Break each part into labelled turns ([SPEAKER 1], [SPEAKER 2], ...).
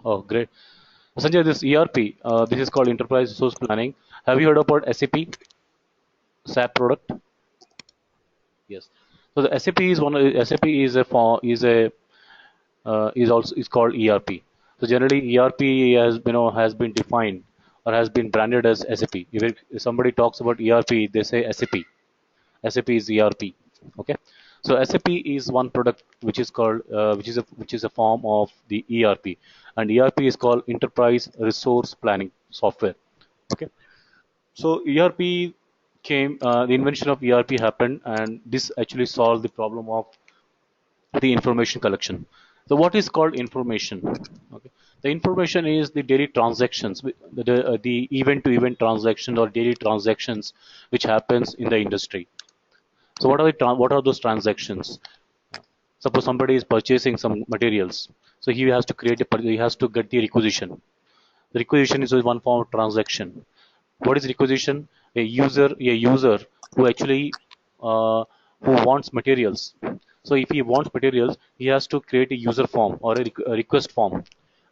[SPEAKER 1] Oh, great. Sanjay, this ERP, this is called Enterprise Resource Planning. Have you heard about SAP, SAP product? Yes. So the SAP is SAP is a form is also is called ERP. So generally ERP has been defined or has been branded as SAP. If somebody talks about ERP, they say SAP. SAP is ERP. Okay. So SAP is one product which is called which is a form of the ERP, and ERP is called Enterprise Resource Planning Software. Okay. So ERP came, the invention of ERP happened, and this actually solved the problem of the information collection. So what is called information? Okay. The information is the daily transactions, the event-to-event transactions or daily transactions which happens in the industry. So what are those transactions? Suppose somebody is purchasing some materials, so he has to get the requisition. The requisition is one form of transaction. What is requisition? A user who actually who wants materials. So if he wants materials, he has to create a user form or a request form,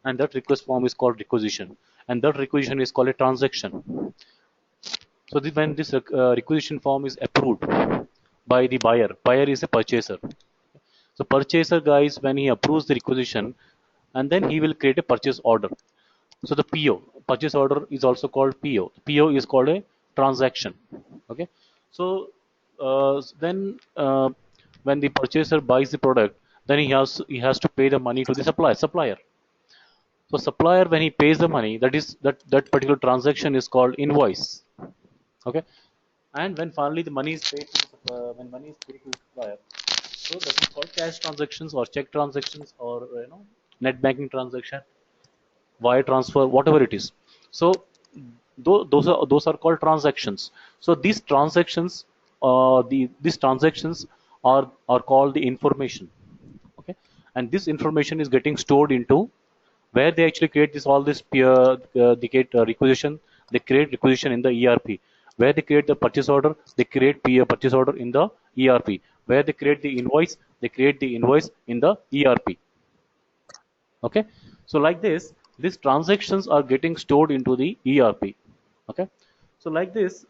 [SPEAKER 1] and that request form is called requisition, and that requisition is called a transaction. So when this requisition form is approved by the buyer is a purchaser. So purchaser guys, when he approves the requisition, and then he will create a purchase order. So the PO, purchase order, is also called PO. PO is called a transaction. Okay. So then when the purchaser buys the product, then he has to pay the money to the supplier. So supplier, when he pays the money, that particular transaction is called invoice. Okay. And when finally the money is paid to when money is paid to the supplier, so that is called cash transactions or check transactions or net banking transaction, wire transfer, whatever it is. So those are called transactions. So these transactions are called the information. Okay. And this information is getting stored into where they actually create this peer they create requisition. They create requisition in the ERP. Where they create the purchase order, they create purchase order in the ERP. Where they create the invoice, they create the invoice in the ERP. Okay. So like this, these transactions are getting stored into the ERP. Okay. So like this,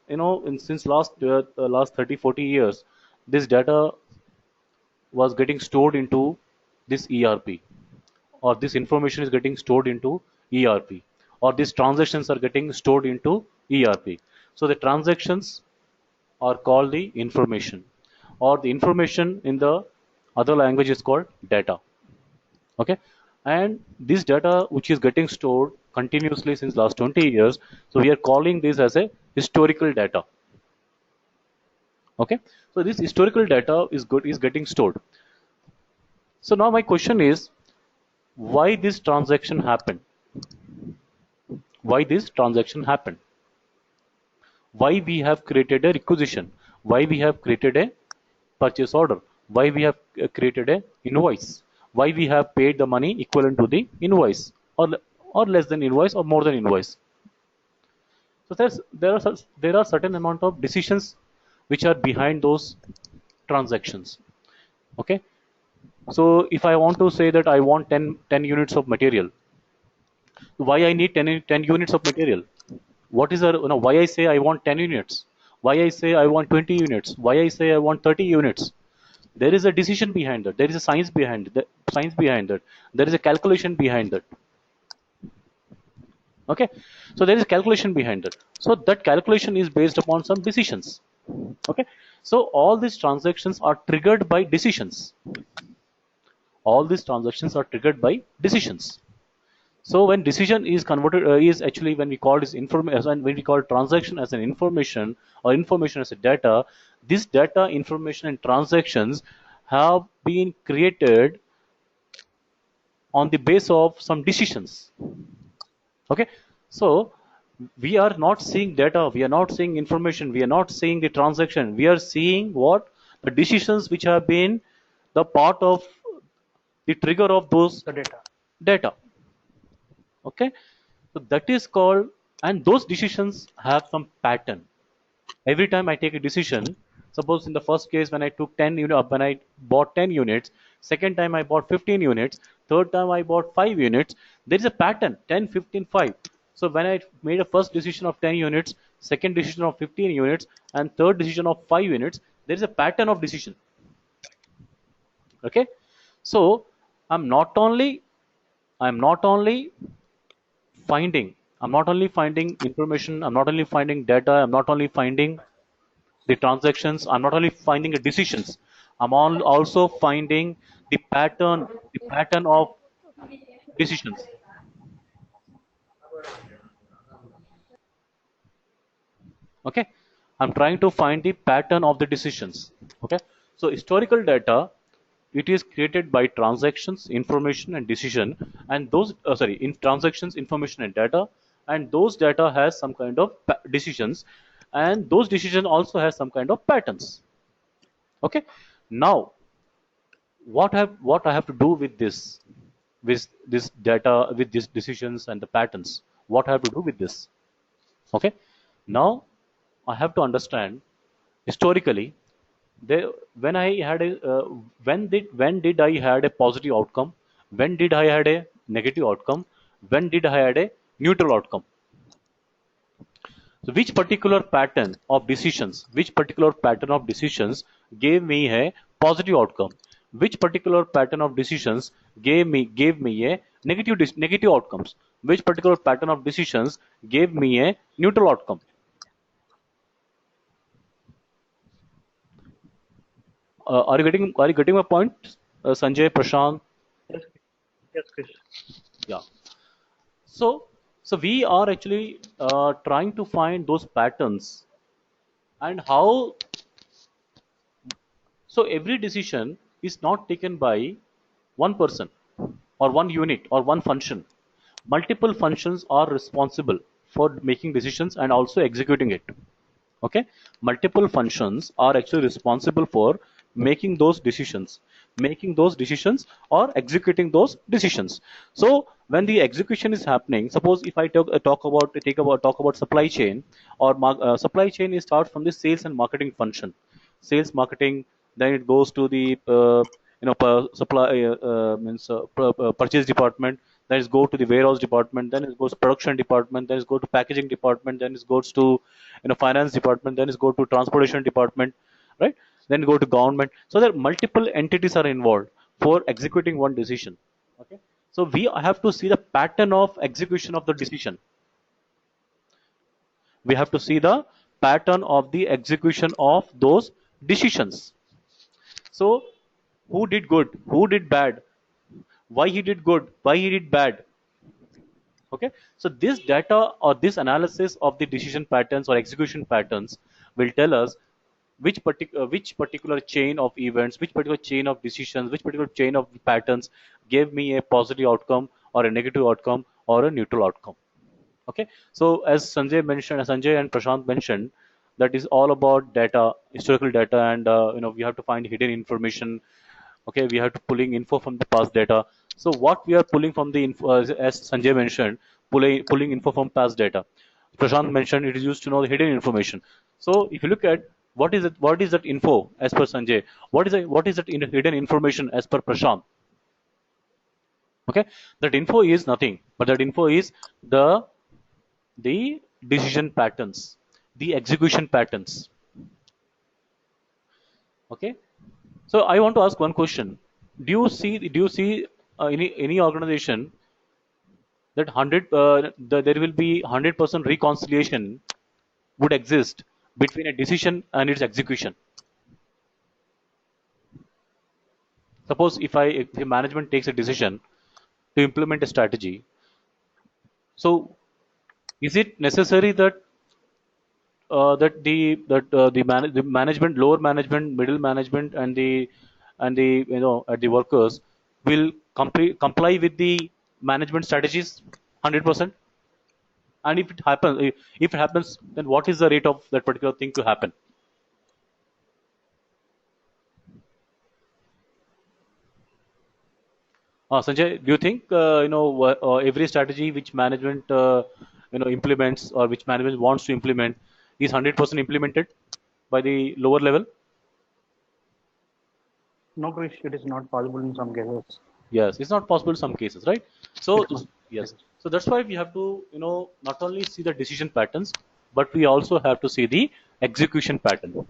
[SPEAKER 1] since last 30 40 years, this data was getting stored into this ERP, or this information is getting stored into ERP, or these transactions are getting stored into ERP. So the transactions are called the information, or the information in the other language is called data. Okay. And this data which is getting stored continuously since last 20 years, so we are calling this as a historical data. Okay. So this historical data is getting stored. So now my question is, why this transaction happened? Why this transaction happened? Why we have created a requisition? Why we have created a purchase order? Why we have created a invoice? Why we have paid the money equivalent to the invoice, or less than invoice, or more than invoice? So there are certain amount of decisions which are behind those transactions. Okay. So if I want to say that I want 10 units of material, why I need 10 units of material? What is the, why I say I want 10 units? Why I say I want 20 units? Why I say I want 30 units? There is a decision behind that. There is a science behind that. There is a calculation behind that. Okay. So there is a calculation behind that. So that calculation is based upon some decisions. Okay. So all these transactions are triggered by decisions. All these transactions are triggered by decisions. So when decision is converted, is actually when we call this information, when we call transaction as an information, or information as a data, this data, information, and transactions have been created on the base of some decisions. Okay. So we are not seeing data, we are not seeing information, we are not seeing the transaction. We are seeing what the decisions which have been the part of the trigger of those
[SPEAKER 2] the data.
[SPEAKER 1] data. Okay. So that is called, and those decisions have some pattern. Every time I take a decision, suppose in the first case when I took 10 units, when I bought 10 units, second time I bought 15 units, third time I bought 5 units. There is a pattern: 10, 15, 5. So when I made a first decision of 10 units, second decision of 15 units, and third decision of 5 units, there is a pattern of decision. Okay, so I'm not only I'm not only finding I'm not only finding information, I'm not only finding data, I'm not only finding the transactions, I'm not only finding the decisions, I'm also finding the pattern of decisions. Okay, I'm trying to find the pattern of the decisions. Okay, so historical data, it is created by transactions, information, and decision, and those sorry, in transactions, information, and data, and those data has some kind of decisions, and those decision also has some kind of patterns. Okay, now what I have to do with this data, with these decisions and the patterns? What I have to do with this? Okay, now I have to understand historically, there when I had a when did I had a positive outcome, when did I had a negative outcome, when did I had a neutral outcome. So which particular pattern of decisions gave me a positive outcome, which particular pattern of decisions gave me a negative outcomes, which particular pattern of decisions gave me a neutral outcome. Are you getting my point, Sanjay, Prashant?
[SPEAKER 2] Yes, yes, Krish.
[SPEAKER 1] Yeah. So we are actually trying to find those patterns, and how. So every decision is not taken by one person or one unit or one function. Multiple functions are responsible for making decisions and also executing it. Okay, multiple functions are actually responsible for making those decisions or executing those decisions. So when the execution is happening, suppose if I talk about supply chain, or supply chain is start from the sales and marketing function. Sales, marketing, then it goes to the supply means purchase department, then it goes to the warehouse department, then it goes to production department, then it goes to packaging department, then it goes to finance department, then it goes to transportation department, right? Then go to government. So there multiple entities are involved for executing one decision. Okay, so we have to see the pattern of execution of the decision. We have to see the pattern of the execution of those decisions. So who did good, who did bad, why he did good, why he did bad. Okay, so this data or this analysis of the decision patterns or execution patterns will tell us which particular chain of events, which particular chain of decisions, which particular chain of patterns gave me a positive outcome or a negative outcome or a neutral outcome. Okay, so as Sanjay and Prashant mentioned, that is all about data, historical data, and we have to find hidden information. Okay, we have to pulling info from the past data. So what we are pulling from the info, as Sanjay mentioned, pulling info from past data. Prashant mentioned it is used to know the hidden information. So if you look at what is that info as per Sanjay, what is that hidden information as per Prashant. Okay, that info is nothing but that info is the decision patterns, the execution patterns. Okay, so I want to ask one question. Do you see any organization that there will be 100% reconciliation would exist between a decision and its execution? Suppose if the management takes a decision to implement a strategy, so is it necessary that the management, lower management, middle management, and the at the workers will comply with the management strategies 100%? And if it happens, then what is the rate of that particular thing to happen? Sanjay, do you think every strategy which management implements, or which management wants to implement, is 100% implemented by the lower level?
[SPEAKER 2] No, Krish, it is not possible in some cases.
[SPEAKER 1] Yes, it's not possible in some cases, right? So
[SPEAKER 2] It's not. Yes.
[SPEAKER 1] yes, so that's why we have to, not only see the decision patterns, but we also have to see the execution pattern.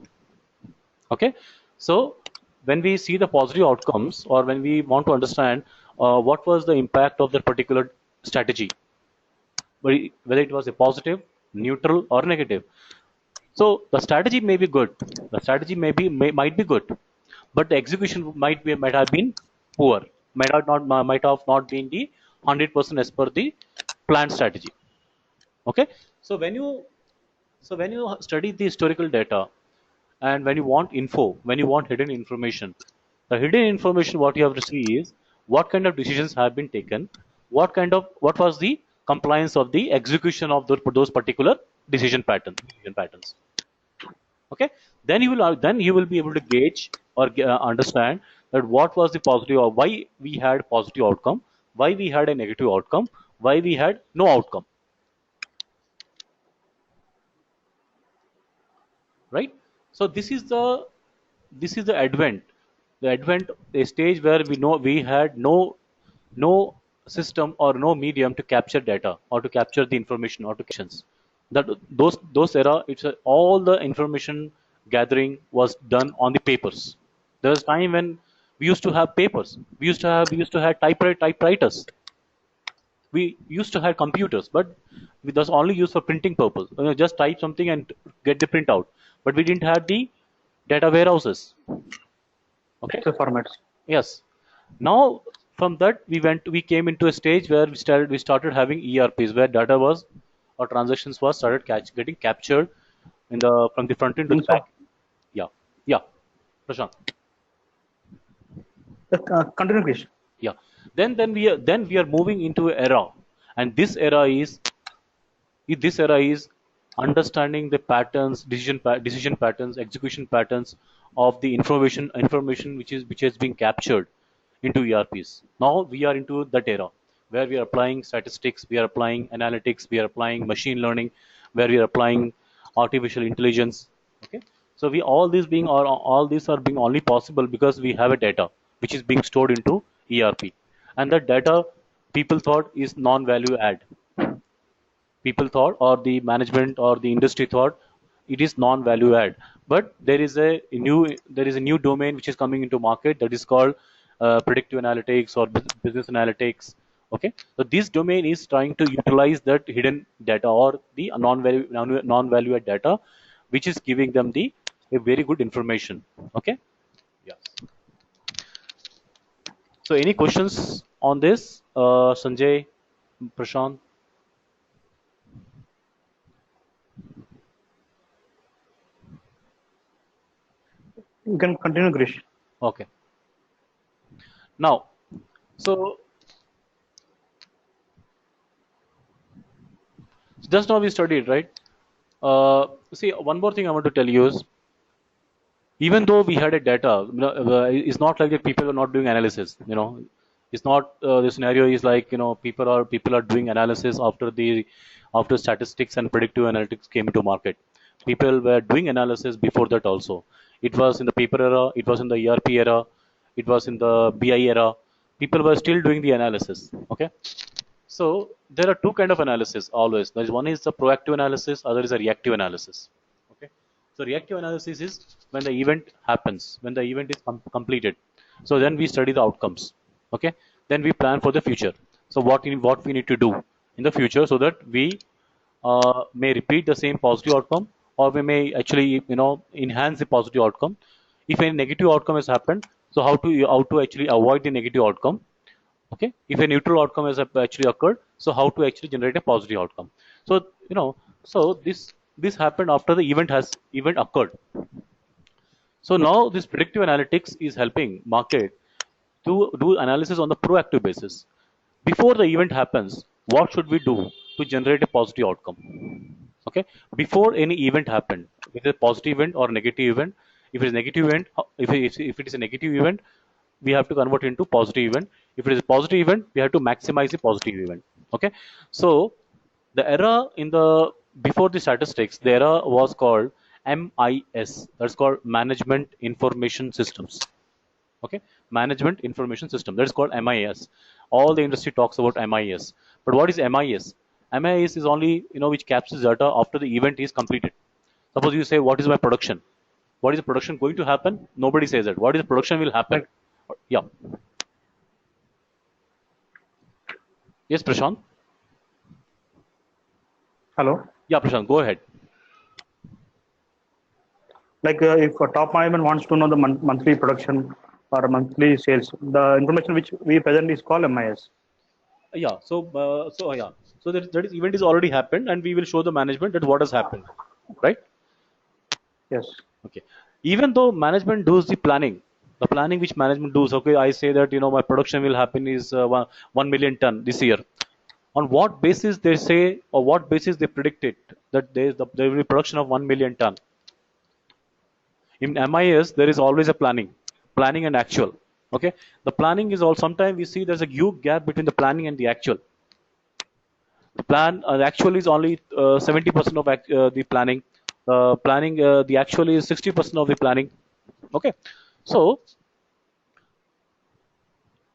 [SPEAKER 1] Okay, so when we see the positive outcomes, or when we want to understand what was the impact of that particular strategy, whether it was a positive, neutral, or negative. So the strategy may be good, the strategy might be good, but the execution might have been poor, might have not been the 100% as per the planned strategy. Okay, so when you study the historical data, and when you want info, when you want hidden information, the hidden information what you have to see is what kind of decisions have been taken, what was the compliance of the execution of those particular decision patterns. Okay, then you will be able to gauge or understand that what was the positive, or why we had positive outcome, why we had a negative outcome, why we had no outcome, right? So this is the advent a stage where we know we had no system or no medium to capture data or to capture the information or to captions. That those era, all the information gathering was done on the papers. There was time when we used to have papers, we used to have typewriters, we used to have computers, but it was only used for printing purpose. Just type something and get the printout, but we didn't have the data warehouses. Okay.
[SPEAKER 2] Excel formats.
[SPEAKER 1] Yes. Now from that we came into a stage where we started having ERPs where data was or transactions was started getting captured in the from the front end to the back.
[SPEAKER 2] So,
[SPEAKER 1] Yeah. Yeah. Prashant.
[SPEAKER 2] continue, Krish.
[SPEAKER 1] Yeah. Then we are moving into an era, and this era is understanding the patterns, decision patterns, execution patterns of the information which has been captured into ERPs. Now we are into that era where we are applying statistics, we are applying analytics, we are applying machine learning, where we are applying artificial intelligence. Okay, so we all these are being only possible because we have a data which is being stored into ERP, and that data people thought is non-value add. People thought, or the management or the industry thought, it is non-value add. But there is a new domain which is coming into market, that is called predictive analytics or business analytics. Okay, so this domain is trying to utilize that hidden data or the non-value add data, which is giving them the a very good information. Okay. Yes. So any questions on this, Sanjay, Prashant?
[SPEAKER 2] You can continue, Krish.
[SPEAKER 1] Okay. Now, so just now we studied, right? See, one more thing I want to tell you is, even though we had a data, it's not like that people are not doing analysis. It's not the scenario is like people are doing analysis after statistics and predictive analytics came into market. People were doing analysis before that also. It was in the paper era, it was in the ERP era, it was in the BI era. People were still doing the analysis. Okay. So there are two kind of analysis always. There is one is the proactive analysis, other is a reactive analysis. Okay. So reactive analysis is when the event happens, when the event is completed. So then we study the outcomes. Okay. Then we plan for the future. So what we need to do in the future so that we may repeat the same positive outcome, or we may actually enhance the positive outcome. If any negative outcome has happened, so how to actually avoid the negative outcome. Okay, if a neutral outcome has actually occurred, so how to actually generate a positive outcome. So this happened after the event occurred. So now this predictive analytics is helping market to do analysis on the proactive basis. Before the event happens, what should we do to generate a positive outcome? Okay, before any event happened, if it's a positive event or negative event. If it is negative event, if it is a negative event, we have to convert it into positive event. If it is a positive event, we have to maximize the positive event. Okay, so the era in the before the statistics, the era was called MIS. That's called Management Information Systems. Okay, management information system. That is called MIS. All the industry talks about MIS. But what is MIS? MIS is only which captures data after the event is completed. Suppose you say, what is my production? What is the production going to happen? Nobody says that. What is the production will happen?
[SPEAKER 2] Like,
[SPEAKER 1] Yeah. Yes, Prashant.
[SPEAKER 2] hello.
[SPEAKER 1] Yeah, Prashant, go ahead.
[SPEAKER 2] Like, if a top management wants to know the monthly production or monthly sales, the information which we present is called MIS.
[SPEAKER 1] Yeah. Yeah. So that is event is already happened, and we will show the management that what has happened, right?
[SPEAKER 2] Yes.
[SPEAKER 1] Okay. Even though management does the planning which management does. Okay, I say that my production will happen is 1 million ton this year. On what basis they say, or what basis they predict it that there will be production of 1 million ton? In MIS, there is always a planning and actual. Okay, the planning is all. Sometimes we see there's a huge gap between the planning and the actual. The actual is only 70% of the planning. The actual is 60% of the planning. Okay, so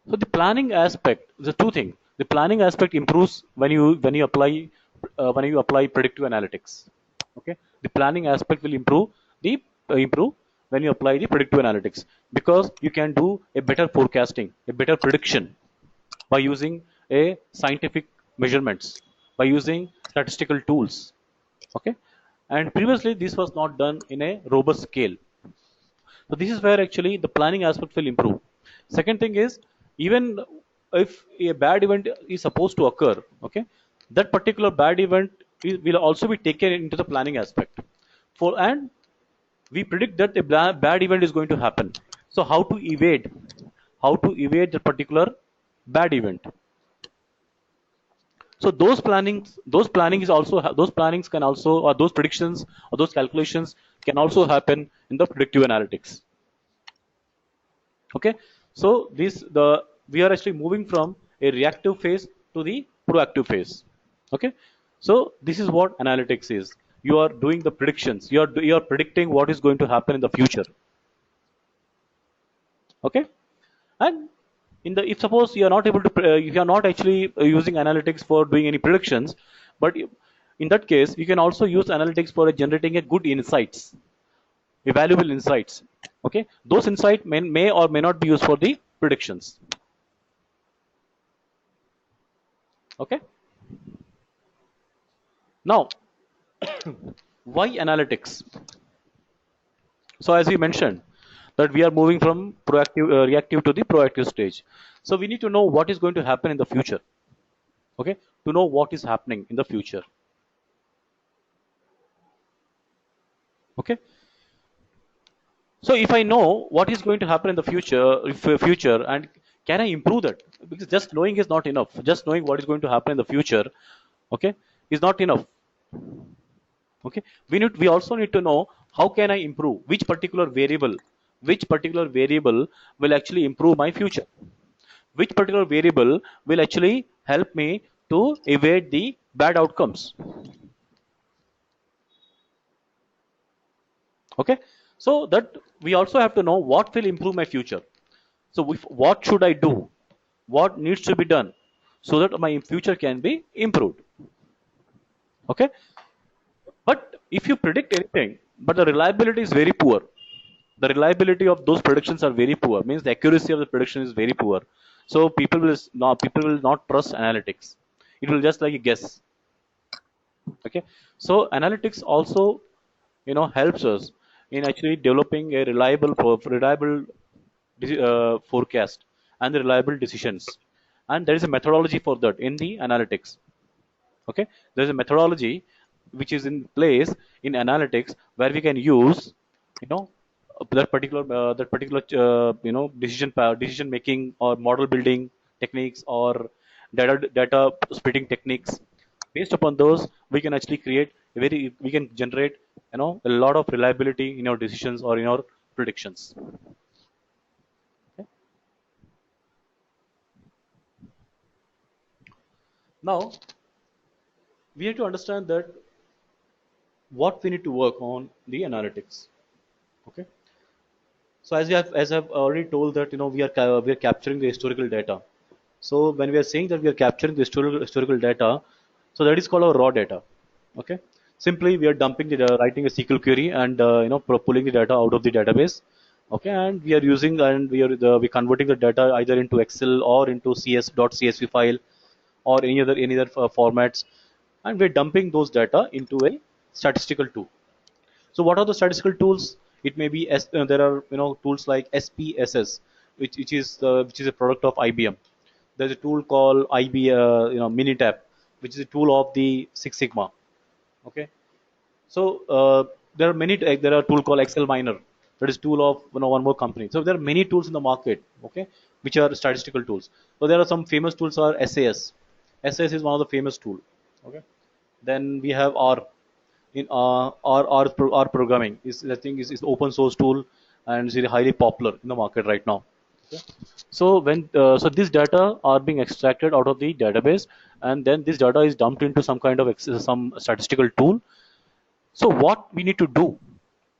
[SPEAKER 1] so the planning aspect, the two things. The planning aspect improves when you apply predictive analytics. Okay, the planning aspect will improve when you apply the predictive analytics, because you can do a better forecasting, a better prediction by using a scientific measurements, by using statistical tools. Okay, and previously this was not done in a robust scale. So this is where actually the planning aspect will improve. Second thing is, even if a bad event is supposed to occur, okay, that particular bad event will also be taken into the planning aspect. And we predict that a bad event is going to happen. So how to evade the particular bad event? So those planning is also those plannings can also, or those predictions or those calculations can also happen in the predictive analytics. Okay, so we are actually moving from a reactive phase to the proactive phase. Okay, so this is what analytics is. You are doing the predictions. You are predicting what is going to happen in the future. Okay, and if suppose you are not able to if you are not actually using analytics for doing any predictions, but in that case you can also use analytics for generating a good insights, valuable insights. Okay, those insights may or may not be used for the predictions. Okay, now why analytics? So as we mentioned that we are moving from reactive to the proactive stage. So we need to know what is going to happen in the future. Okay, to know what is happening in the future. Okay, so if I know what is going to happen in the future, and can I improve that? Because just knowing is not enough. Just knowing what is going to happen in the future, okay, is not enough. Okay, we also need to know how can I improve, which particular variable will actually improve my future, which particular variable will actually help me to evade the bad outcomes. Okay, so that we also have to know what will improve my future. So what should I do, what needs to be done so that my future can be improved. Okay, but if you predict anything but the reliability is very poor, the reliability of those predictions are very poor, means the accuracy of the prediction is very poor. So people will not trust analytics. It will just like a guess. Okay, so analytics also helps us in actually developing a reliable forecast and the reliable decisions. And there is a methodology for that in the analytics. Okay, there is a methodology which is in place in analytics where we can use you know that particular decision making or model building techniques or data splitting techniques. Based upon those, we can actually we can generate a lot of reliability in our decisions or in our predictions. Okay? Now we have to understand that what we need to work on the analytics. Okay, So as I've already told that we are capturing the historical data. So when we are saying that we are capturing the historical data, so that is called our raw data. Okay. Simply we are dumping writing a SQL query and pulling the data out of the database. Okay, and we are using and we converting the data either into Excel or into CS.csv file or any other formats, and we're dumping those data into a statistical tool. So what are the statistical tools? It may be there are tools like SPSS, which is a product of IBM. There's a tool called Minitab, which is a tool of the Six Sigma. Okay, so there are many. There are a tool called Excel Miner. That is tool of one more company. So there are many tools in the market. Okay, which are statistical tools. So there are some famous tools are SAS. SAS is one of the famous tool. Okay, then we have R. In R programming is I think is open source tool and is really highly popular in the market right now. Okay. So this data are being extracted out of the database, and then this data is dumped into some kind of some statistical tool. So what we need to do,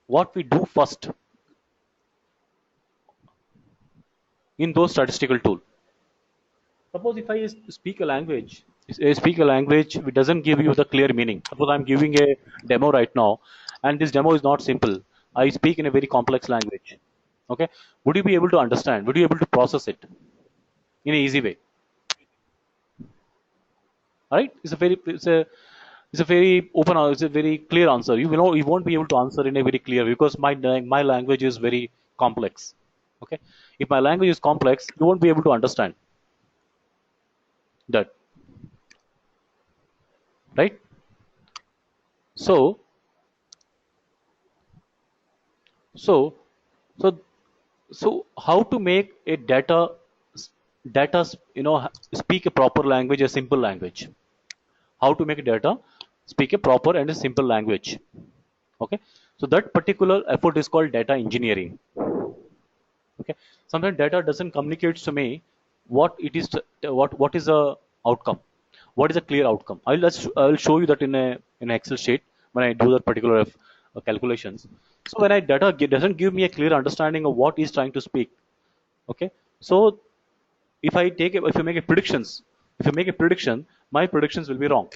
[SPEAKER 1] what we do first in those statistical tool. Suppose if I speak a language, speak a language which doesn't give you the clear meaning. Suppose I'm giving a demo right now, and this demo is not simple. I speak in a very complex language. Okay, would you be able to understand? Would you be able to process it in an easy way? Right? It's a very open. It's a very clear answer. You won't be able to answer in a very clear because my language is very complex. Okay, if my language is complex, you won't be able to understand that. Right? So so so so how to make a data speak a proper language, a simple language? How to make a data speak a proper and a simple language? Okay, so that particular effort is called data engineering. Okay, sometimes data doesn't communicate to me what it is what is the outcome, what is a clear outcome. I'll show you that in an Excel sheet when I do that particular calculations. So when I doesn't give me a clear understanding of what is trying to speak. Okay, so if you make a predictions, if you make a prediction, my predictions will be wrong.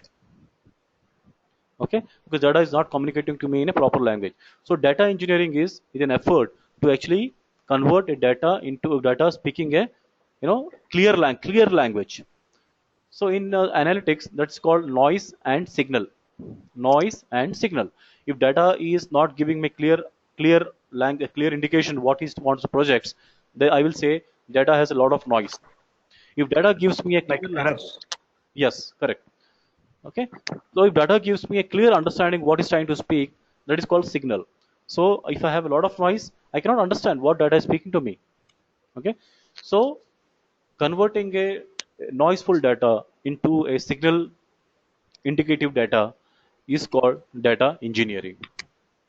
[SPEAKER 1] Okay, because data is not communicating to me in a proper language. So data engineering is an effort to actually convert a data into data speaking a clear language. So in analytics, that's called noise and signal. Noise and signal. If data is not giving me clear indication what is wants to projects, then I will say data has a lot of noise. If data gives me a
[SPEAKER 2] Like
[SPEAKER 1] clear
[SPEAKER 2] errors.
[SPEAKER 1] yes, correct. Okay, so if data gives me a clear understanding what is trying to speak, that is called signal. So if I have a lot of noise, I cannot understand what data is speaking to me. Okay, so converting a noiseful data into a signal indicative data is called data engineering.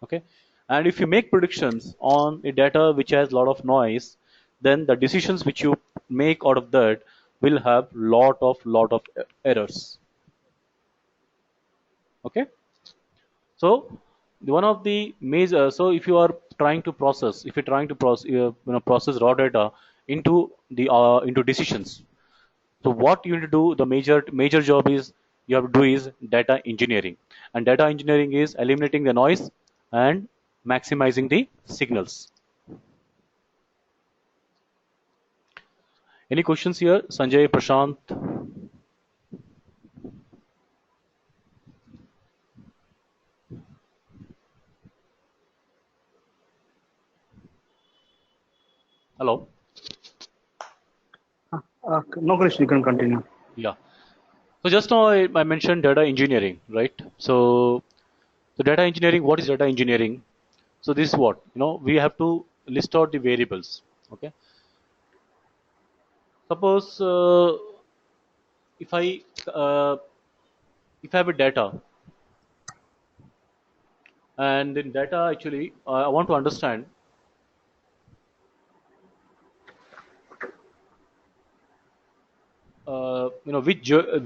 [SPEAKER 1] Okay, and if you make predictions on a data which has a lot of noise, then the decisions which you make out of that will have lot of errors. Okay, so one of the major, so if you are trying to process, if you're trying to process raw data into decisions, so what you need to do, the major job is you have to do is data engineering, and data engineering is eliminating the noise and maximizing the signals. Any questions here, Sanjay, Prashant? Hello.
[SPEAKER 2] No, Krish, you can continue.
[SPEAKER 1] Yeah, so just now I mentioned data engineering, right? So data engineering, what is data engineering? So this is what we have to list out the variables. Okay, suppose if I uh, if I have a data, and in data actually I want to understand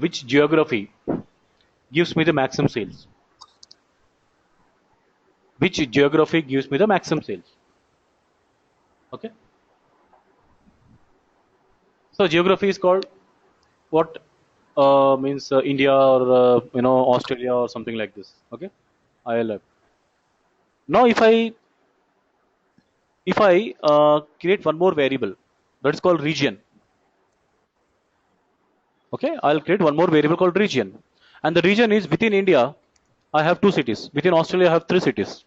[SPEAKER 1] which geography gives me the maximum sales, which geography gives me the maximum sales. Okay. So geography is called what means India or Australia or something like this. Okay, ILF. Now if I create one more variable, that is called region. Okay, I'll create one more variable called region, and the region is within India. I have two cities. Within Australia, I have three cities.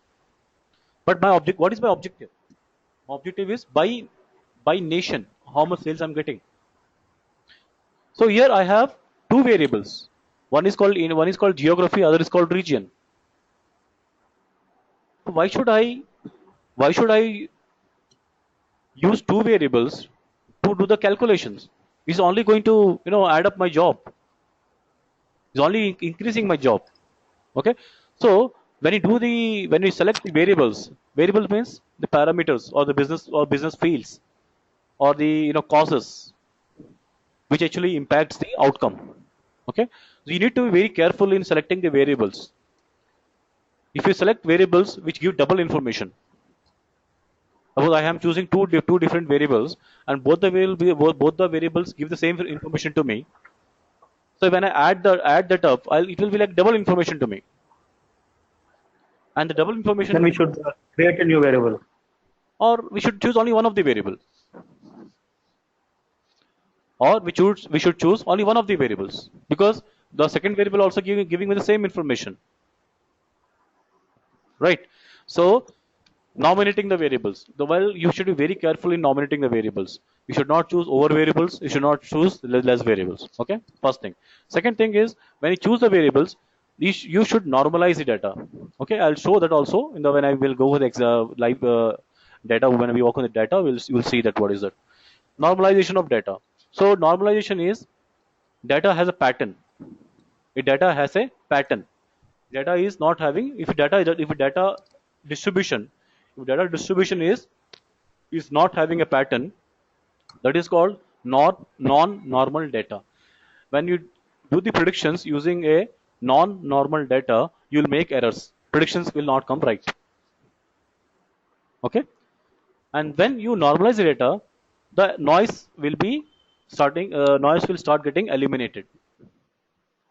[SPEAKER 1] But my object, what is my objective? My objective is by nation, how much sales I'm getting. So here I have two variables. One is called geography, other is called region. So why should I use two variables to do the calculations? It's only going to add up my job. It's only increasing my job. Okay. So when you select the variables means the parameters or the business fields or the causes which actually impacts the outcome. Okay. So you need to be very careful in selecting the variables. If you select variables which give double information, suppose I am choosing two different variables, and both the variables give the same information to me. So when I add that up, it will be like double information to me, and the double
[SPEAKER 2] Then
[SPEAKER 1] information,
[SPEAKER 2] we should create a new variable.
[SPEAKER 1] or we should choose only one of the variable, or we should choose only one of the variables, because the second variable also giving me the same information, right? So nominating the variables, you should be very careful in nominating the variables. You should not choose over variables, you should not choose less variables. Okay, first thing. Second thing is, when you choose the variables, you should normalize the data. Okay, I'll show that also in the when I will go with live data. When we work on the data, you'll see that what is that normalization of data. So normalization is, data has a pattern. If data has a pattern, data is not having, distribution if data distribution is not having a pattern, that is called non-normal data. When you do the predictions using a non-normal data, you'll make errors. Predictions will not come right. Okay. And when you normalize the data, the noise will start getting eliminated,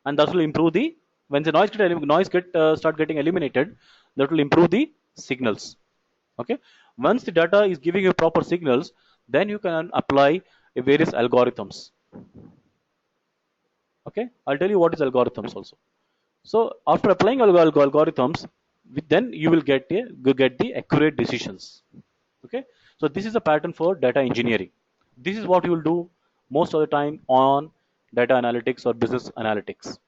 [SPEAKER 1] and that will improve the when the noise start getting eliminated, that will improve the signals. Okay. Once the data is giving you proper signals, then you can apply various algorithms. Okay, I'll tell you what is algorithms also. So after applying algorithms, then you will get the accurate decisions. Okay. So this is a pattern for data engineering. This is what you will do most of the time on data analytics or business analytics.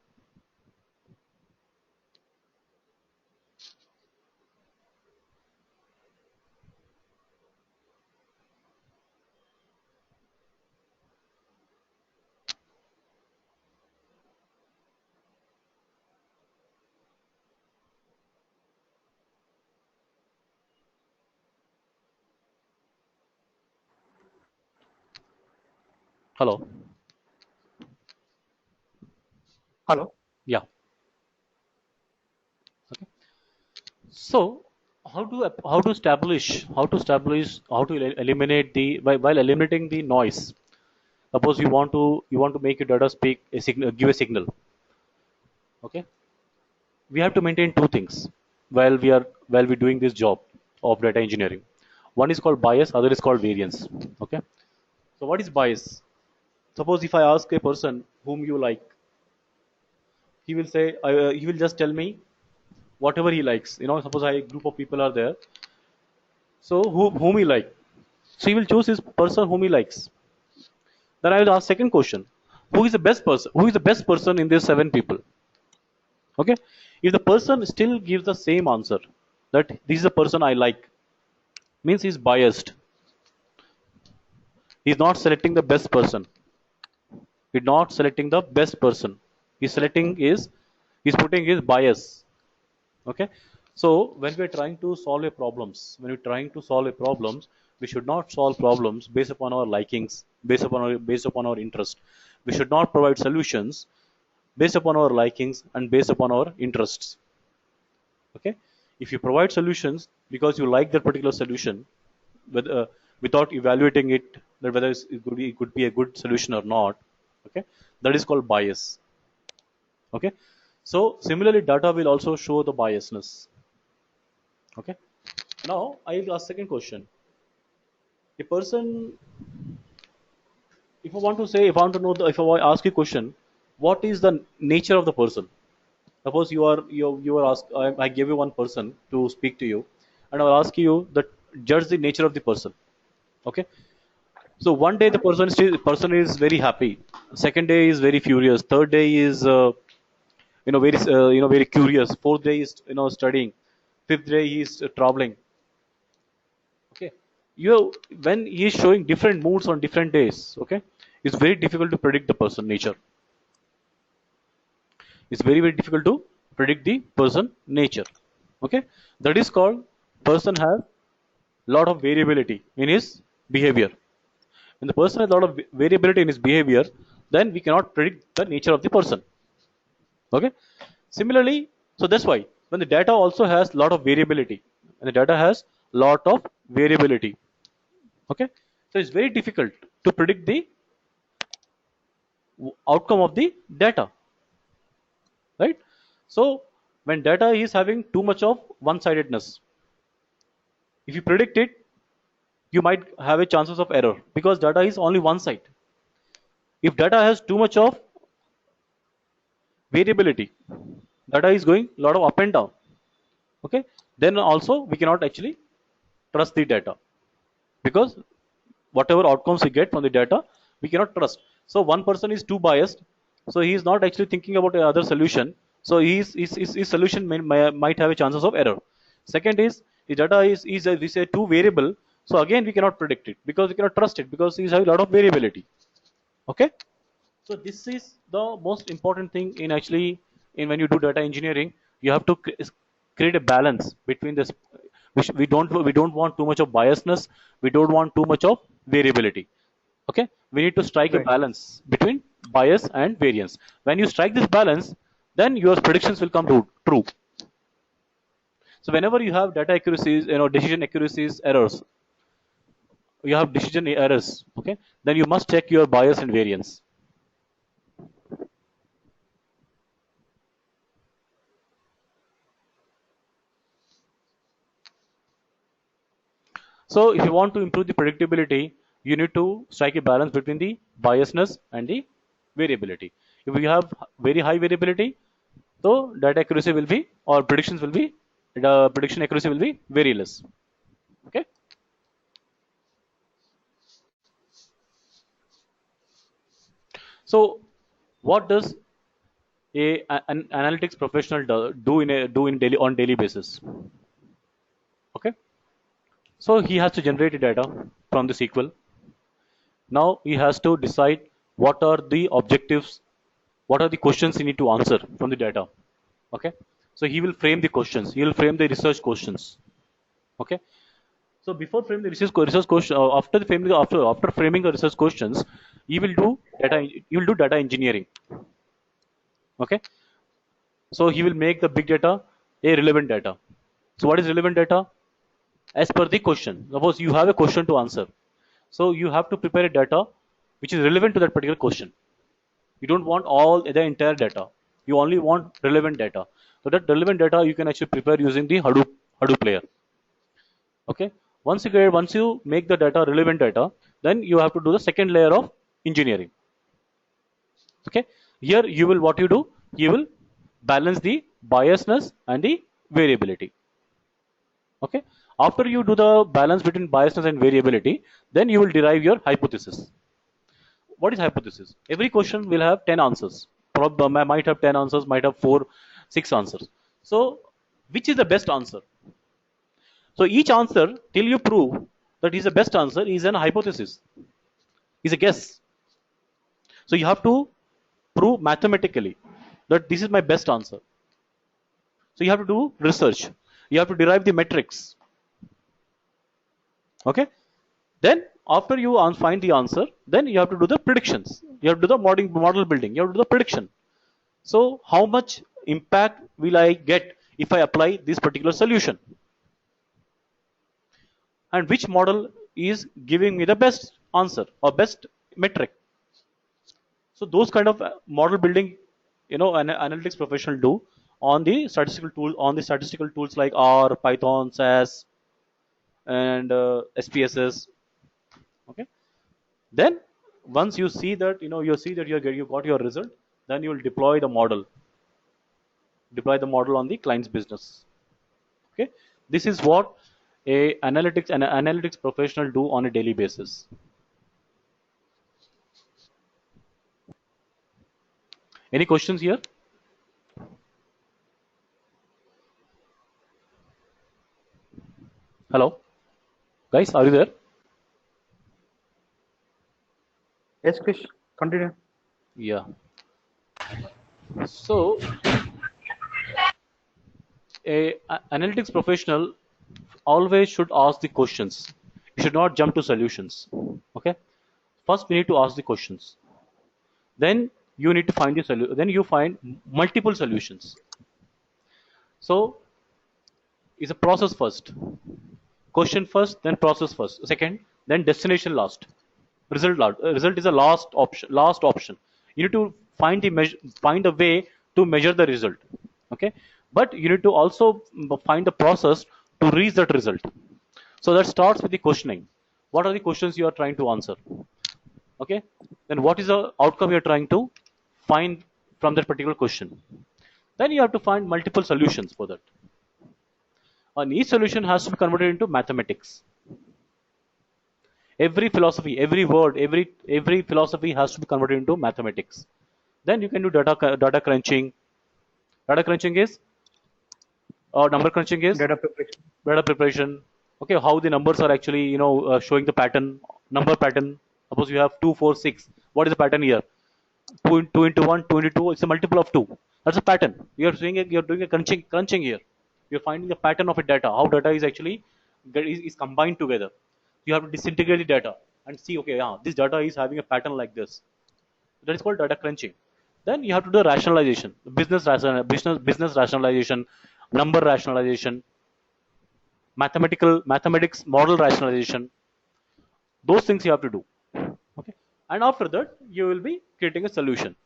[SPEAKER 1] Hello.
[SPEAKER 2] Hello.
[SPEAKER 1] Yeah. Okay. So how to eliminate the while eliminating the noise. Suppose you want to make your data speak a signal, give a signal. Okay. We have to maintain two things while we're doing this job of data engineering. One is called bias, other is called variance. Okay. So what is bias? Suppose if I ask a person whom you like, he will just tell me whatever he likes. Suppose a group of people are there. So whom he like. So he will choose his person whom he likes. Then I will ask second question: Who is the best person? Who is the best person in these seven people? Okay. If the person still gives the same answer, that this is the person I like, means he's biased. He's not selecting the best person. He's not selecting the best person. He's putting his bias. Okay. So when we're trying to solve a problems, we should not solve problems based upon our likings, based upon our interest. We should not provide solutions based upon our likings and based upon our interests. Okay. If you provide solutions because you like that particular solution, whether without evaluating it, that whether it could be a good solution or not. Okay, that is called bias. Okay, so similarly, data will also show the biasness. Okay, now I will ask second question. A person, if I want to say, if I want to know, if I ask you a question, what is the nature of the person? Suppose you are asked. I give you one person to speak to you, and I will ask you that judge the nature of the person. Okay. So one day the person is very happy. Second day is very furious. Third day is very very curious. Fourth day is studying. Fifth day he is traveling. Okay, when he is showing different moods on different days. Okay, it's very difficult to predict the person nature. It's very difficult to predict the person nature. Okay, that is called person has lot of variability in his behavior. When the person has a lot of variability in his behavior, then we cannot predict the nature of the person. Okay, similarly, so that's why when the data also has lot of variability, and the data has lot of variability. Okay, so it's very difficult to predict the outcome of the data, right? So when data is having too much of one-sidedness, if you predict it, you might have a chances of error because data is only one side. If data has too much of variability, data is going a lot of up and down. Okay, then also we cannot actually trust the data because whatever outcomes we get from the data, we cannot trust. So one person is too biased, so he is not actually thinking about another solution. So his solution might have a chances of error. Second is the data is we say too variable, so again we cannot predict it because we cannot trust it because he has a lot of variability. Okay, so this is the most important thing in actually in when you do data engineering, you have to create a balance between this. We don't want too much of biasness. We don't want too much of variability. Okay, we need to strike a
[SPEAKER 2] Right.
[SPEAKER 1] balance between bias and variance. When you strike this balance, then your predictions will come true. So whenever you have data accuracies, decision accuracies errors, you have decision errors. Okay, then you must check your bias and variance. So if you want to improve the predictability, you need to strike a balance between the biasness and the variability. If you have very high variability, so data accuracy will be or predictions will be the prediction accuracy will be very less. Okay. So what does an analytics professional do in daily on daily basis? Okay. So he has to generate data from the SQL. Now he has to decide what are the objectives, what are the questions he need to answer from the data. Okay, so he will frame the questions, he will frame the research questions. Okay, so before framing the research question, after the framing after framing the research questions, he will do data engineering. Okay, so he will make the big data a relevant data. So what is relevant data? As per the question, suppose you have a question to answer, so you have to prepare a data which is relevant to that particular question. You don't want all the entire data. You only want relevant data. So that relevant data you can actually prepare using the Hadoop layer. Okay. Once you make the data relevant data, then you have to do the second layer of engineering. Okay. Here you will what you do? You will balance the biasness and the variability. Okay. After you do the balance between biasness and variability, then you will derive your hypothesis. What is hypothesis? Every question will have 10 answers. Might have 10 answers, might have 4, 6 answers. So, which is the best answer? So, each answer, till you prove that is the best answer, is an hypothesis, is a guess. So, you have to prove mathematically that this is my best answer. So, you have to do research. You have to derive the metrics. Okay. Then, after you find the answer, then you have to do the predictions. You have to do the model building. You have to do the prediction. So how much impact will I get if I apply this particular solution? And which model is giving me the best answer or best metric. So those kind of model building, an analytics professional do on the statistical tools like R, Python, SAS, and SPSS. Okay. Then once you see that, you see that you got your result, then you will deploy the model on the client's business. Okay. This is what an analytics professional do on a daily basis. Any questions here? Hello, guys, are you there?
[SPEAKER 2] Yes, Krish, continue.
[SPEAKER 1] Yeah. So a analytics professional always should ask the questions. You should not jump to solutions. Okay. First, we need to ask the questions. Then you need to find the solution. Then you find multiple solutions. So it's a process first. Question first, then process first. Second, then destination last. Result is a last option. Last option. You need to find a way to measure the result. Okay, but you need to also find the process to reach that result. So that starts with the questioning. What are the questions you are trying to answer? Okay, then what is the outcome you are trying to find from that particular question? Then you have to find multiple solutions for that. And each solution has to be converted into mathematics. Every philosophy, every word, every philosophy has to be converted into mathematics. Then you can do data crunching. Data crunching is, or number crunching is,
[SPEAKER 2] Data preparation.
[SPEAKER 1] data preparation. Okay, how the numbers are actually, showing the pattern, number pattern. Suppose you have 2 4 6. What is the pattern here? 2 into 1, 2 into 2, it's a multiple of 2. That's a pattern. You're doing a crunching here. You're finding the pattern of a data, how data is actually is combined together. You have to disintegrate the data and see, okay, yeah, this data is having a pattern like this. That is called data crunching. Then you have to do rationalization, business rationalization, number rationalization, mathematics model rationalization. Those things you have to do. Okay, and after that you will be creating a solution.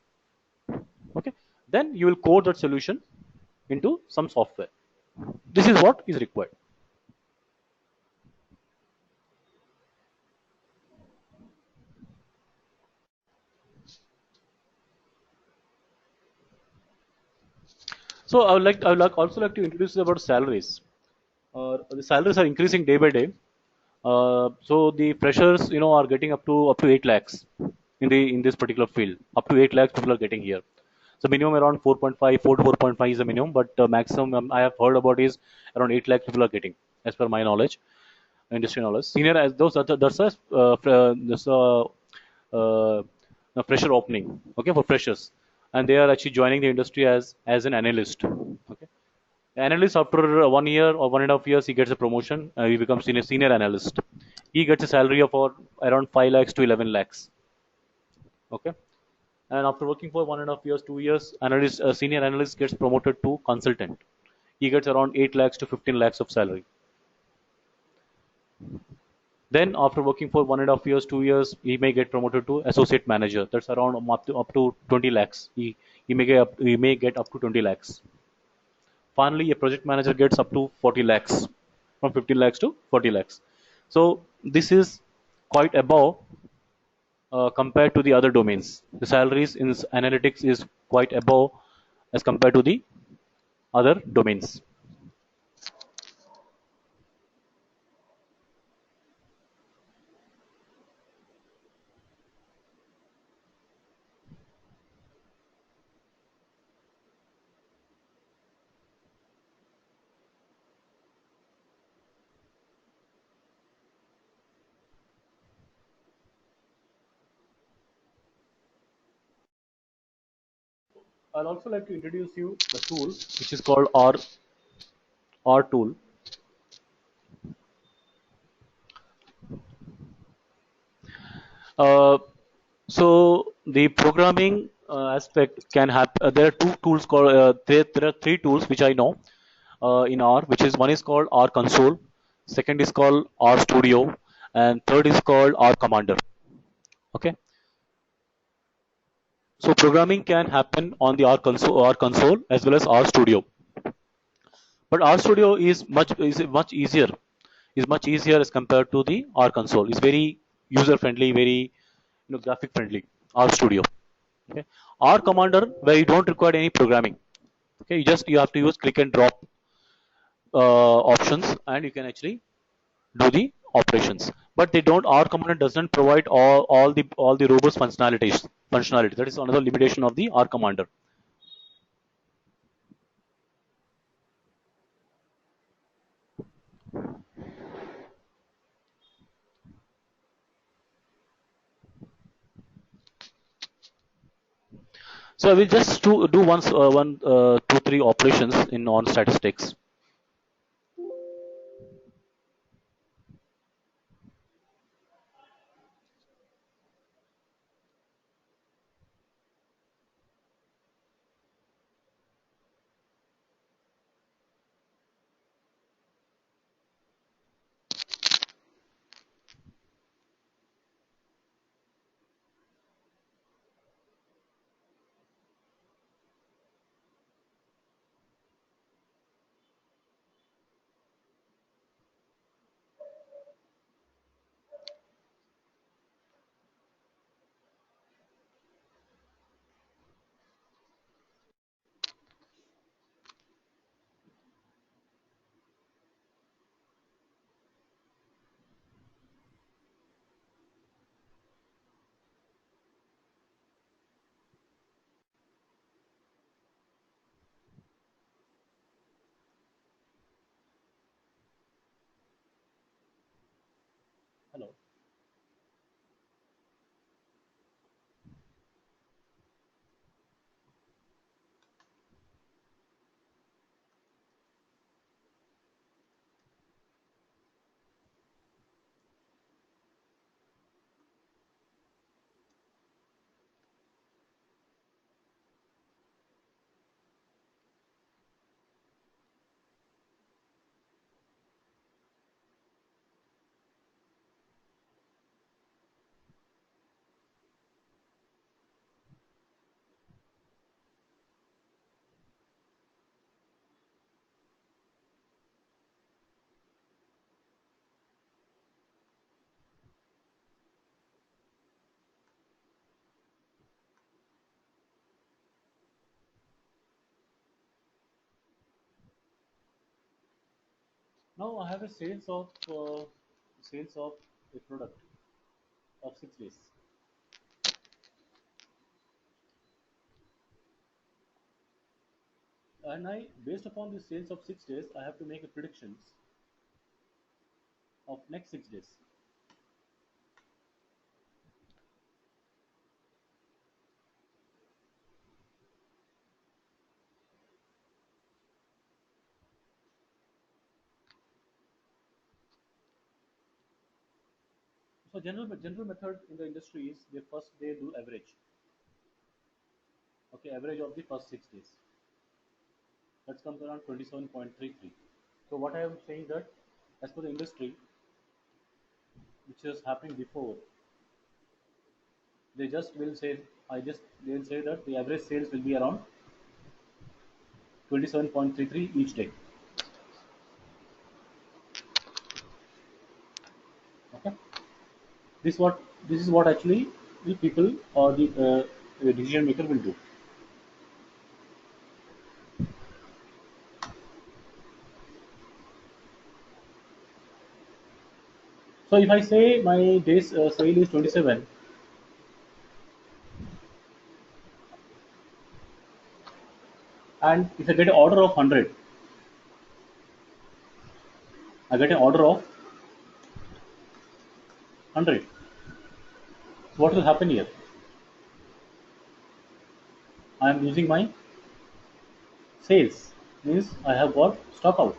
[SPEAKER 1] Okay, then you will code that solution into some software. This is what is required. So I would also like to introduce you about salaries. The salaries are increasing day by day. So the freshers, are getting up to 8 lakhs in this particular field. Up to 8 lakhs people are getting here. So minimum around 4.5, 4 to 4.5 is the minimum, but maximum I have heard about is around 8 lakhs people are getting, as per my knowledge, industry knowledge. Senior as those that's a fresher opening, okay, for freshers, and they are actually joining the industry as an analyst. Okay, analyst after 1 year or 1.5 years he gets a promotion. He becomes senior analyst. He gets a salary of around 5 lakhs to 11 lakhs. Okay, and after working for 1.5 years, 2 years, senior analyst gets promoted to consultant. He gets around 8 lakhs to 15 lakhs of salary. Then after working for 1.5 years, 2 years, he may get promoted to associate manager. That's around up to 20 lakhs. He may get up to 20 lakhs. Finally, a project manager gets up to 40 lakhs, from 15 lakhs to 40 lakhs. So this is quite above compared to the other domains. The salaries in analytics is quite above as compared to the other domains. I'll also like to introduce you the tool which is called R tool. Uh, so the programming aspect can happen. There are two tools called there are three tools which I know in R, which is one is called R console, second is called R studio, and third is called R Commander. Okay, so programming can happen on the R console as well as R Studio, but R Studio is much easier as compared to the R console. It's very user friendly, very graphic friendly. R Studio. Okay, R Commander where you don't require any programming. Okay, you have to use click and drop options, and you can actually do the operations. But they don't. R Commander doesn't provide all the robust functionality. That is another limitation of the R Commander. So I will just do one, two, three operations in on statistics. Hello. Now I have a sales of a product of 6 days, and I based upon the sales of 6 days, I have to make a predictions of next 6 days. So general method in the industry is they do average. Okay, average of the first 6 days. That comes around 27.33. So what I am saying that as per the industry, which was happening before, they just will say they'll say that the average sales will be around 27.33 each day. Okay, this is what actually the people or the decision maker will do. So if I say my days sale is 27, and if I get an order of 100, I get an order of 100. So what will happen here? I am losing my sales. Means I have got stock out.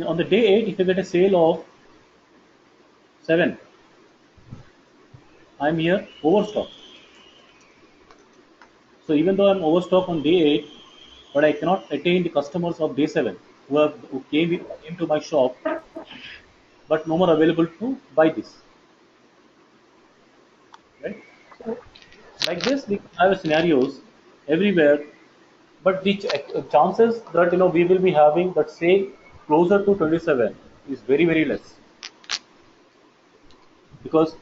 [SPEAKER 1] On the day 8, if I get a sale of 7, I am here overstock. So even though I am overstock on day 8, but I cannot attain the customers of day 7 who came to my shop but no more available to buy this, right? So like this, we have scenarios everywhere, but the chances that we will be having that sale closer to 27 is very very less, because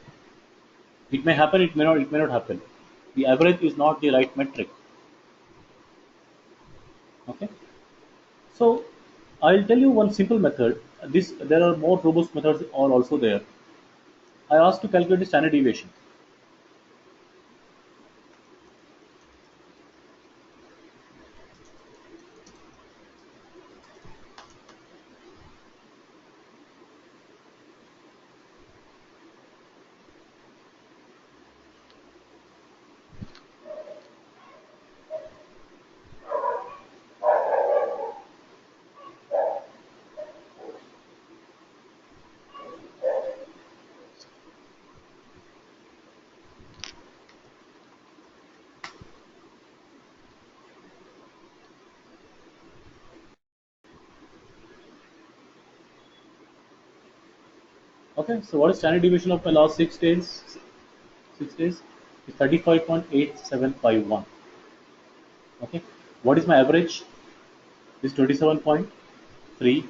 [SPEAKER 1] it may happen, it may not happen. The average is not the right metric. Okay, so I'll tell you one simple method. This There are more robust methods are also there. I asked to calculate the standard deviation. Okay, so what is standard deviation of my last 6 days? 6 days is 35.8751. Okay, what is my average? Is 27.33.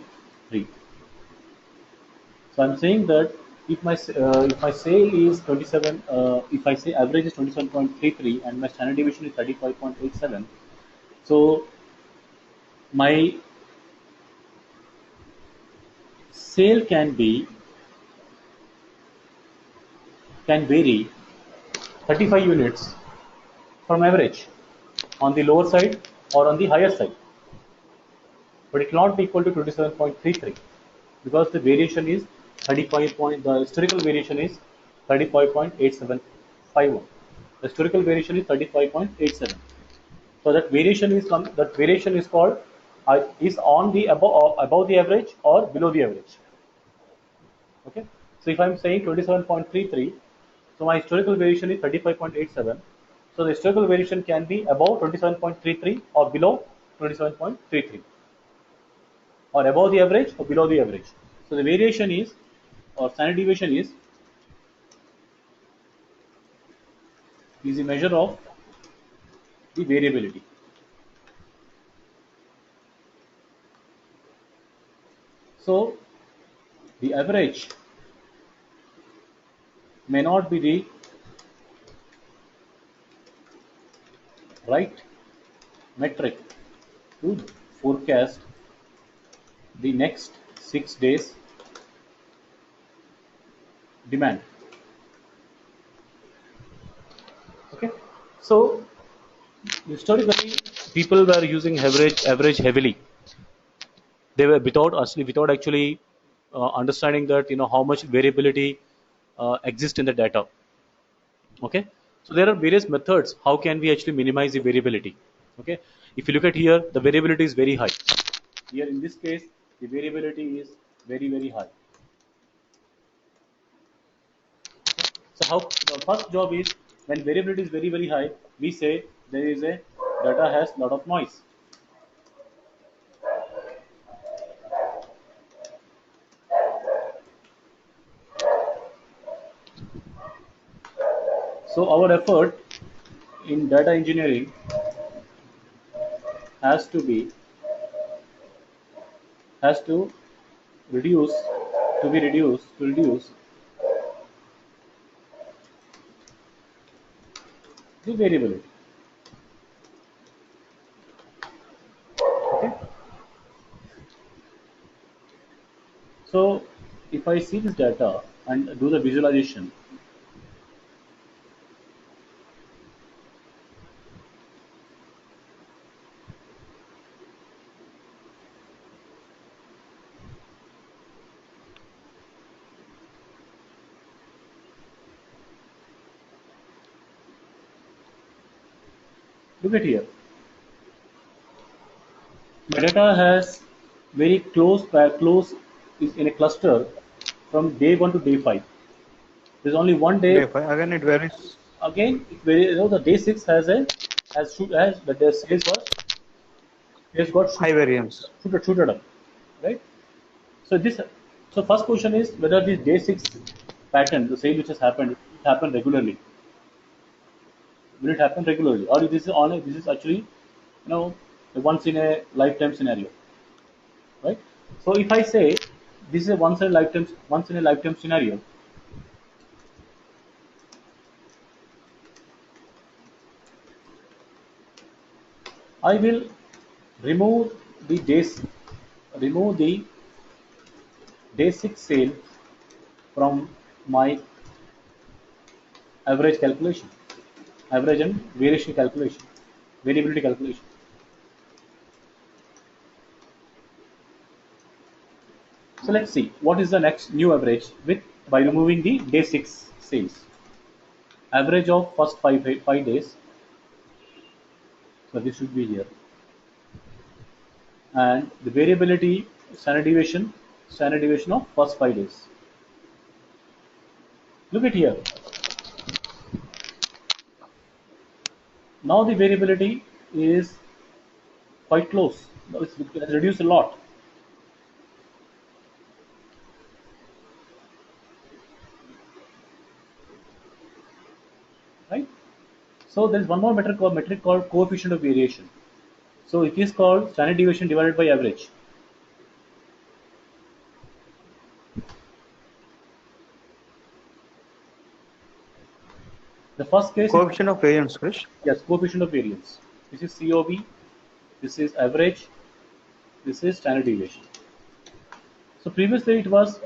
[SPEAKER 1] So I'm saying that if my sale is 27, if I say average is 27.33 and my standard deviation is 35.87, so my sale can vary 35 units from average on the lower side or on the higher side, but it will not be equal to 27.33 because the variation is 35 point. The historical variation is 35.8751. The historical variation is 35.87. So that variation is called is on the above the average or below the average. Okay. So if I'm saying 27.33, so my historical variation is 35.87. So the historical variation can be above 27.33 or below 27.33, or above the average or below the average. So the variation is, or standard deviation is a measure of the variability. So the average may not be the right metric to forecast the next 6 days demand. Okay, so historically people were using average heavily. They were without actually understanding that how much variability exists in the data. Okay, so there are various methods how can we actually minimize the variability. Okay, if you look at here, the variability is very high. Here in this case, the variability is very very high. So how the first job is, when variability is very very high, we say there is a data has lot of noise. So our effort in data engineering has to be has to reduce to reduce the variability. Okay, so if I see this data and do the visualization, look at here, my data has very close is in a cluster from day 1 to day 5. There's only one day.
[SPEAKER 2] Day 5. Again, it varies.
[SPEAKER 1] Again, the day 6 has the sales has got
[SPEAKER 2] High variance.
[SPEAKER 1] shooted up, right? So this So first question is whether this day six pattern, the sale which has happened, it happen regularly. Will it happen regularly, or this is only this is actually, a once in a lifetime scenario, right? So if I say this is a once in a lifetime scenario, I will remove the days, remove the day six sale from my average calculation, average and variation calculation, variability calculation. So let's see what is the next new average with by removing the day six sales. Average of first five days. So this should be here. And the variability standard deviation of first 5 days. Look at here. Now the variability is quite close. Now it has reduced a lot. Right? So there is one more metric called coefficient of variation. So it is called standard deviation divided by average. The first case
[SPEAKER 2] Coefficient of variance, Krish.
[SPEAKER 1] Yes, coefficient of variance. This is COV, this is average, this is standard deviation. So previously it was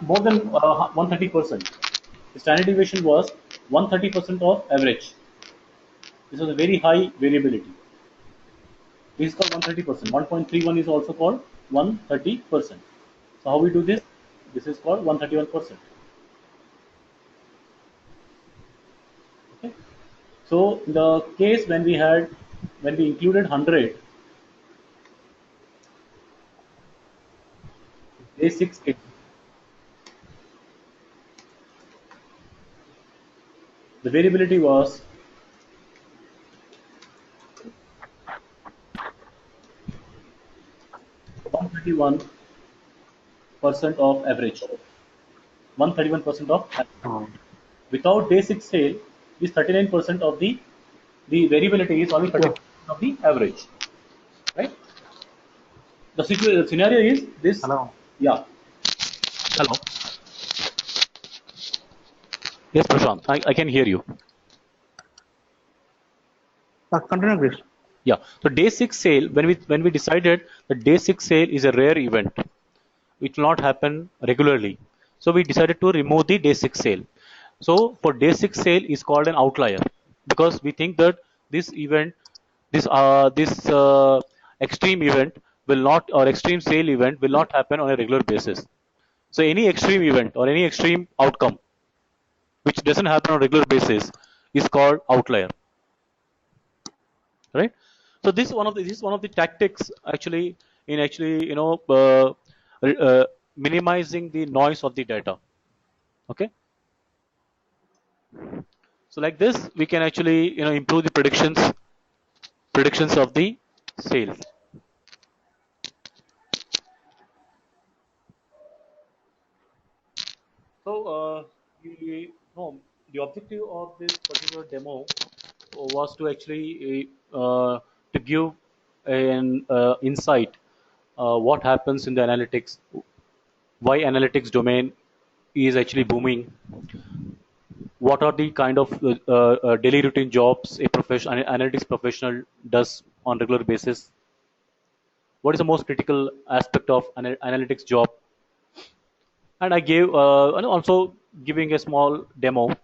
[SPEAKER 1] more than 130%. The standard deviation was 130% of average. This was a very high variability. This is called 130%. 1.31 is also called 130%. So how we do this? This is called 131%. Okay. So in the case when we included 100, day 6 the variability was 131% of average. 131% of average.
[SPEAKER 2] Oh.
[SPEAKER 1] Without day 6 sale, is 39% of the variability is only 30% of the average. Right? The scenario is this.
[SPEAKER 2] Hello.
[SPEAKER 1] Yeah. Hello. Yes, Prashant, I can hear you.
[SPEAKER 2] Continue, Krish.
[SPEAKER 1] Yeah. So day six sale, when we decided that day six sale is a rare event, which will not happen regularly. So we decided to remove the day six sale. So for day six sale is called an outlier because we think that this event, this extreme event will not, or extreme sale event will not happen on a regular basis. So any extreme event or any extreme outcome which doesn't happen on a regular basis is called outlier, right? So this is one of the tactics actually in actually minimizing the noise of the data. Okay, so like this we can actually improve the predictions of the sales. So no, the objective of this particular demo was to actually to give an insight what happens in the analytics, why analytics domain is actually booming, what are the kind of daily routine jobs a an analytics professional does on regular basis, what is the most critical aspect of an analytics job, and I gave and also giving a small demo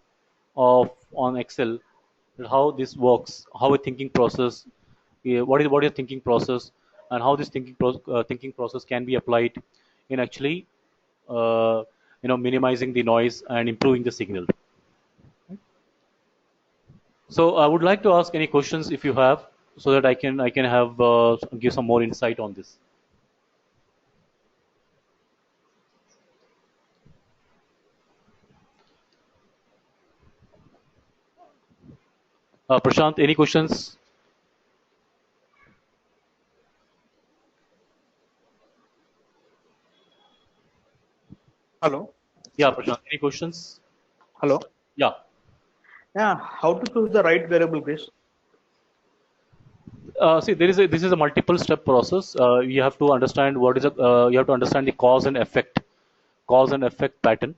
[SPEAKER 1] of on Excel how this works, how a thinking process, what is a thinking process, and how this thinking process can be applied in actually minimizing the noise and improving the signal. So I would like to ask any questions if you have, so that I can have give some more insight on this. Prashant, any questions?
[SPEAKER 2] Hello.
[SPEAKER 1] Yeah, Prashant, any questions?
[SPEAKER 2] Hello.
[SPEAKER 1] Yeah.
[SPEAKER 2] Yeah. How to choose the right variable, Chris?
[SPEAKER 1] See, this is a multiple step process. You have to understand you have to understand the cause and effect pattern.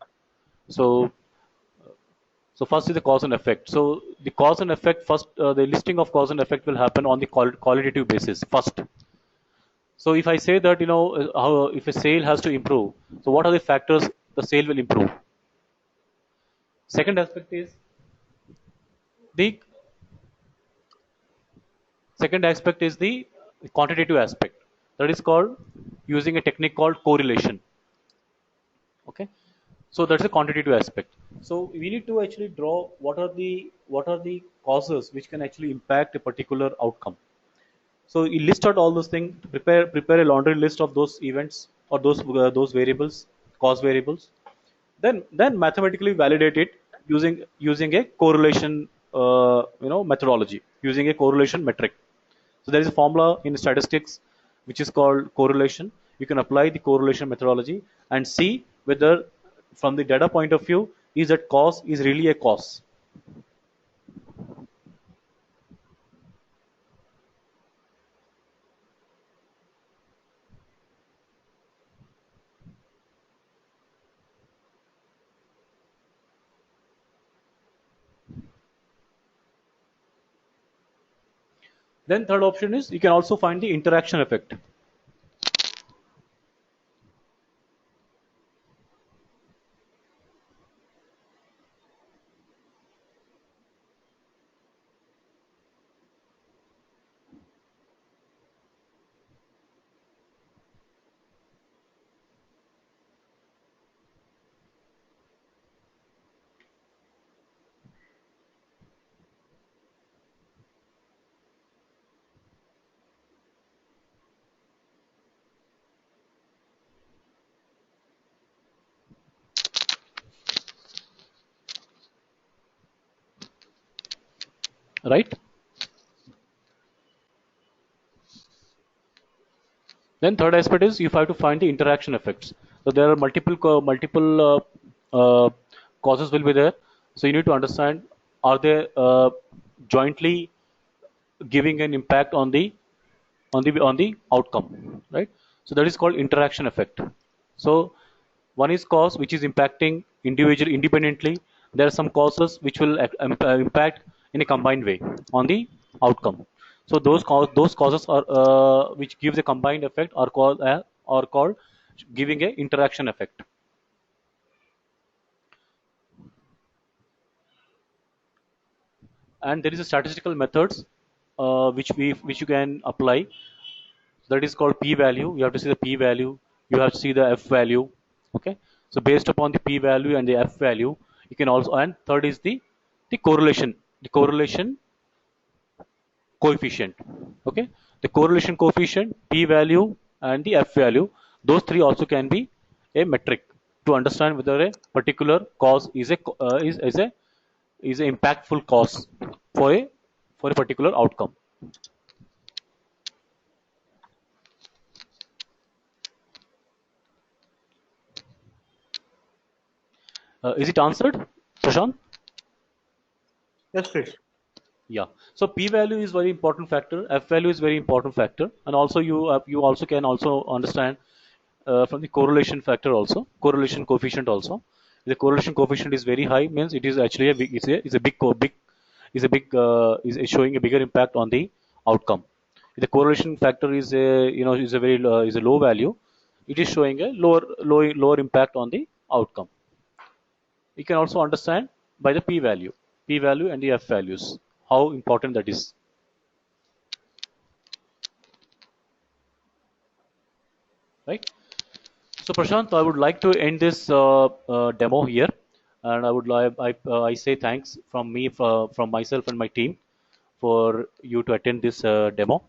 [SPEAKER 1] So, so first is the cause and effect. So the cause and effect first, the listing of cause and effect will happen on the qualitative basis first. So if I say that how if a sale has to improve, so what are the factors the sale will improve? Second aspect is the second aspect is the quantitative aspect. That is called using a technique called correlation. Okay, so that's the quantitative aspect. So we need to actually draw what are the causes which can actually impact a particular outcome. So you list out all those things, prepare a laundry list of those events or those variables, cause variables. Then mathematically validate it using a correlation methodology, using a correlation metric. So there is a formula in statistics which is called correlation. You can apply the correlation methodology and see whether from the data point of view is that cause is really a cause. Then third option is you can also find the interaction effect. Right? Then third aspect is you have to find the interaction effects. So there are multiple causes will be there. So you need to understand, are they jointly giving an impact on the outcome, right? So that is called interaction effect. So one is cause which is impacting individual independently. There are some causes which will impact in a combined way on the outcome. So those causes are which gives a combined effect are called giving a interaction effect. And there is a statistical methods which you can apply. That is called p value. You have to see the p value, you have to see the f value. Okay, so based upon the p value and the f value, you can also, and third is the correlation coefficient. Okay, the correlation coefficient, p value and the f value, those three also can be a metric to understand whether a particular cause is a impactful cause for a particular outcome. Is it answered, Prashant?
[SPEAKER 2] Yes, Chris.
[SPEAKER 1] Yeah. So p value is very important factor. F value is very important factor, and also you also can also understand from the correlation factor also, correlation coefficient also. If the correlation coefficient is very high, means it is actually a big is a big co- big is a big is showing a bigger impact on the outcome. If the correlation factor is a is a very is a low value, it is showing a lower impact on the outcome. You can also understand by the p value and the f values, how important that is, right? So Prashant, I would like to end this demo here, and I say thanks from me from myself and my team for you to attend this demo,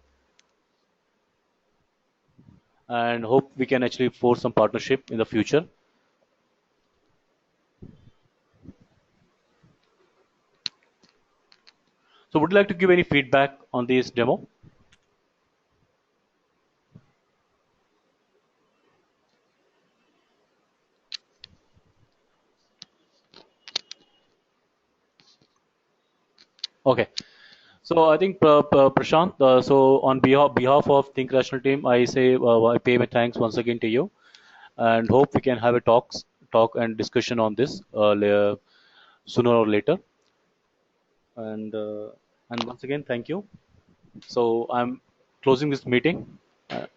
[SPEAKER 1] and hope we can actually force some partnership in the future. So would you like to give any feedback on this demo? Okay. So I think Prashant. So on behalf of Think Rational team, I say I pay my thanks once again to you, and hope we can have a talk and discussion on this sooner or later. And once again, thank you. So I'm closing this meeting. Uh,